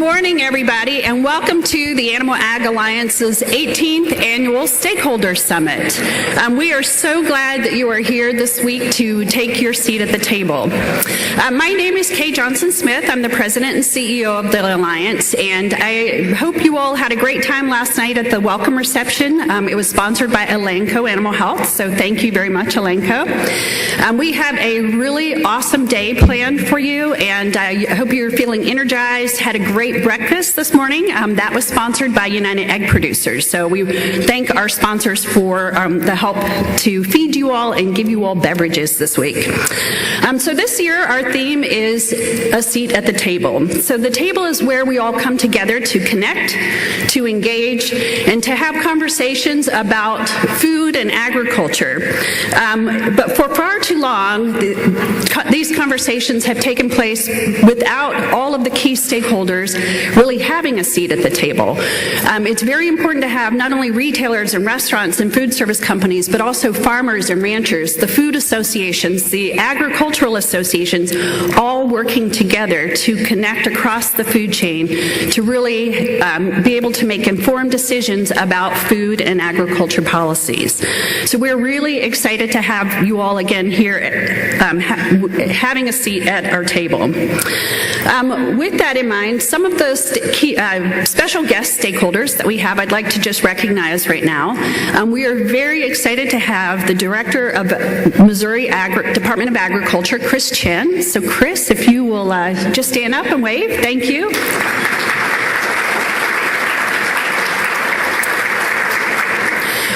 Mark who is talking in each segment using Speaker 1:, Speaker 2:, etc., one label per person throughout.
Speaker 1: morning, everybody, and welcome to the Animal Ag Alliance's 18th Annual Stakeholder Summit. We are so glad that you are here this week to take your seat at the table. My name is Kay Johnson-Smith. I'm the President and CEO of the Alliance, and I hope you all had a great time last night at the welcome reception. It was sponsored by Elanco Animal Health, so thank you very much, Elanco. We have a really awesome day planned for you, and I hope you're feeling energized, had a great breakfast this morning. That was sponsored by United Egg Producers. So we thank our sponsors for the help to feed you all and give you all beverages this week. So this year our theme is a seat at the table. So the table is where we all come together to connect, to engage, and to have conversations about food and agriculture. But for far too long, these conversations have taken place without all of the key stakeholders really having a seat at the table. It's very important to have not only retailers and restaurants and food service companies, but also farmers and ranchers, the food associations, the agricultural associations, all working together to connect across the food chain to really be able to make informed decisions about food and agriculture policies. So we're really excited to have you all again here having a seat at our table. With that in mind, some of those key, special guest stakeholders that we have, I'd like to just recognize right now. We are very excited to have the Director of Missouri Department of Agriculture, Chris Chen. So Chris, if you will just stand up and wave. Thank you.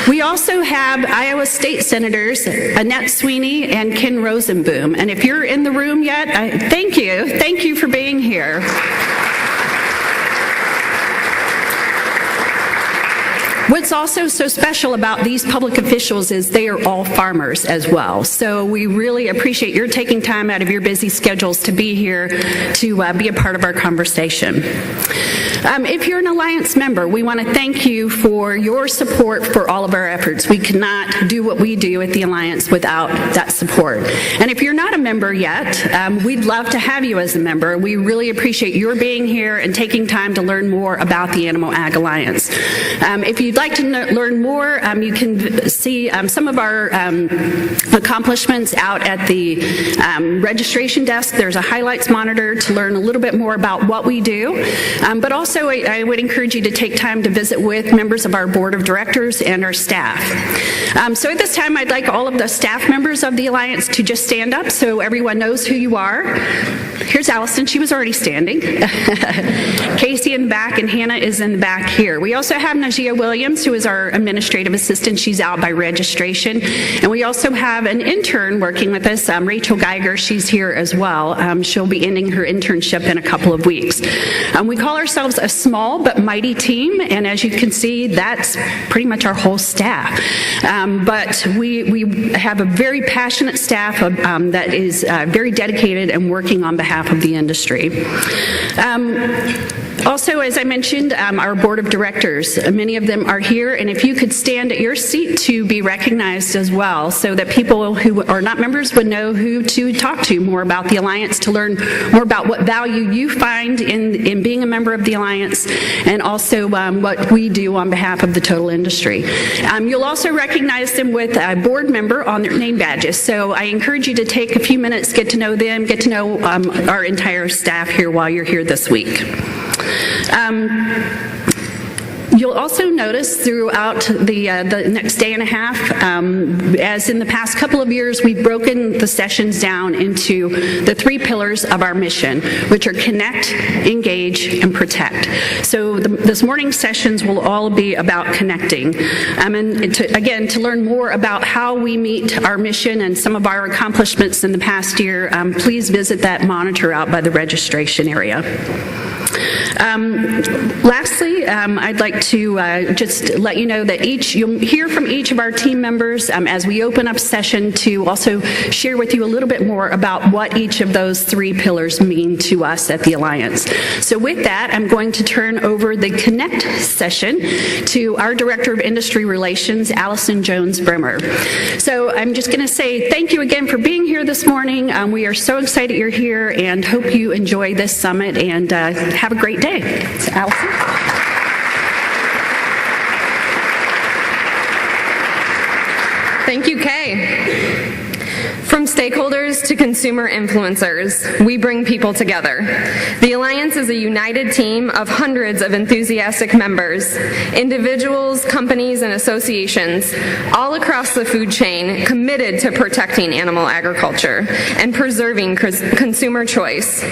Speaker 1: We also have Iowa State Senators Annette Sweeney and Ken Rosenboom. And if you're in the room yet, thank you. Thank you for being here. What's also so special about these public officials is they are all farmers as well. So we really appreciate your taking time out of your busy schedules to be here to be a part of our conversation. If you're an Alliance member, we want to thank you for your support for all of our efforts. We cannot do what we do at the Alliance without that support. And if you're not a member yet, we'd love to have you as a member. We really appreciate your being here and taking time to learn more about the Animal Ag Alliance. If you'd like to learn more, you can see some of our accomplishments out at the registration desk. There's a highlights monitor to learn a little bit more about what we do. But also, I would encourage you to take time to visit with members of our board of directors and our staff. So at this time, I'd like all of the staff members of the Alliance to just stand up so everyone knows who you are. Here's Allison. She was already standing. Casey in the back, and Hannah is in the back here. We also have Najia Williams, who is our administrative assistant. She's out by registration. And we also have an intern working with us, Rachel Geiger. She's here as well. She'll be ending her internship in a couple of weeks. We call ourselves a small but mighty team, and as you can see, that's pretty much our whole staff. But we have a very passionate staff that is very dedicated and working on behalf of the industry. Also, as I mentioned, our board of directors, many of them are here, and if you could stand at your seat to be recognized as well, so that people who are not members would know who to talk to more about the Alliance, to learn more about what value you find in being a member of the Alliance, and also what we do on behalf of the total industry. You'll also recognize them with a board member on their name badges, so I encourage you to take a few minutes, get to know them, get to know our entire staff here while you're here this week. You'll also notice throughout the next day and a half, as in the past couple of years, we've broken the sessions down into the 3 pillars of our mission, which are connect, engage, and protect. So this morning's sessions will all be about connecting. And to learn more about how we meet our mission and some of our accomplishments in the past year, please visit that monitor out by the registration area. Lastly, I'd like to just let you know that you'll hear from each of our team members as we open up session to also share with you a little bit more about what each of those 3 pillars mean to us at the Alliance. So with that, I'm going to turn over the Connect session to our Director of Industry Relations, Allyson Jones-Brimmer. So I'm just going to say thank you again for being here this morning. We are so excited you're here and hope you enjoy this summit, and have a great day. So, Allyson.
Speaker 2: Thank you, Kay. From stakeholders to consumer influencers, we bring people together. The Alliance is a united team of hundreds of enthusiastic members, individuals, companies, and associations, all across the food chain committed to protecting animal agriculture and preserving consumer choice.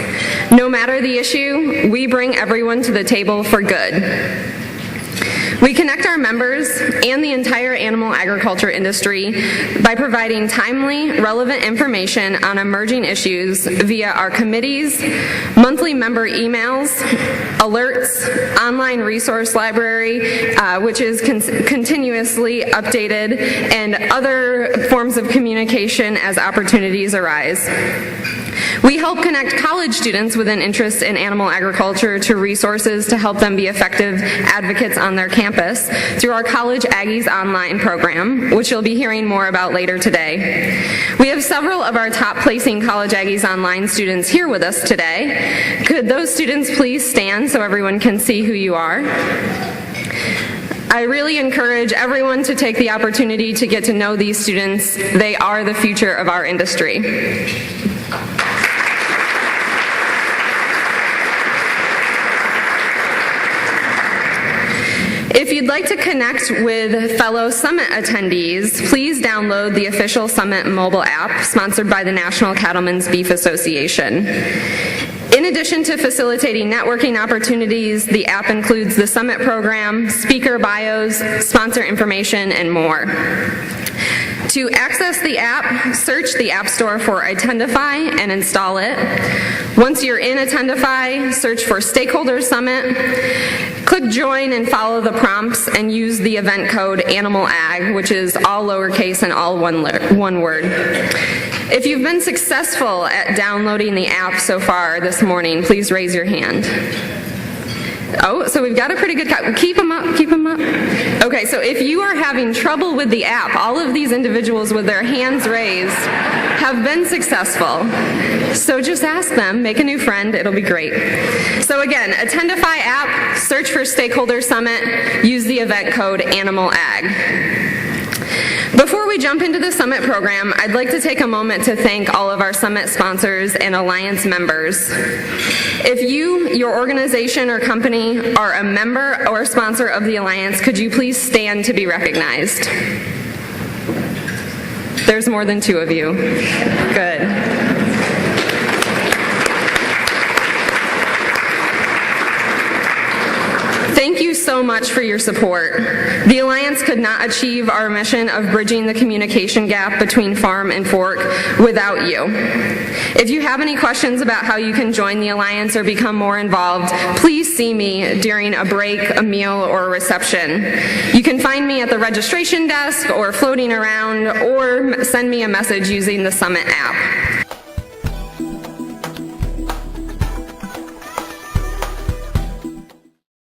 Speaker 2: No matter the issue, we bring everyone to the table for good. We connect our members and the entire animal agriculture industry by providing timely, relevant information on emerging issues via our committees, monthly member emails, alerts, online resource library, which is continuously updated, and other forms of communication as opportunities arise. We help connect college students with an interest in animal agriculture to resources to help them be effective advocates on their campus through our College Aggies Online program, which you'll be hearing more about later today. We have several of our top-placing College Aggies Online students here with us today. Could those students please stand so everyone can see who you are? I really encourage everyone to take the opportunity to get to know these students. They are the future of our industry. If you'd like to connect with fellow Summit attendees, please download the official Summit mobile app sponsored by the National Cattlemen's Beef Association. In addition to facilitating networking opportunities, the app includes the Summit program, speaker bios, sponsor information, and more. To access the app, search the App Store for Attendify and install it. Once you're in Attendify, search for Stakeholder Summit, click Join and follow the prompts and use the event code ANIMALAG, which is all lowercase and all one word. If you've been successful at downloading the app so far this morning, please raise your hand. Oh, so we've got a pretty good count. Keep them up, keep them up. Okay, so if you are having trouble with the app, all of these individuals with their hands raised have been successful. So just ask them, make a new friend, it'll be great. So again, Attendify app, search for Stakeholder Summit, use the event code ANIMALAG. Before we jump into the Summit program, I'd like to take a moment to thank all of our Summit sponsors and Alliance members. If you, your organization or company, are a member or sponsor of the Alliance, could you please stand to be recognized? There's more than 2 of you. Good. Thank you so much for your support. The Alliance could not achieve our mission of bridging the communication gap between farm and fork without you. If you have any questions about how you can join the Alliance or become more involved, please see me during a break, a meal, or a reception. You can find me at the registration desk or floating around, or send me a message using the Summit app.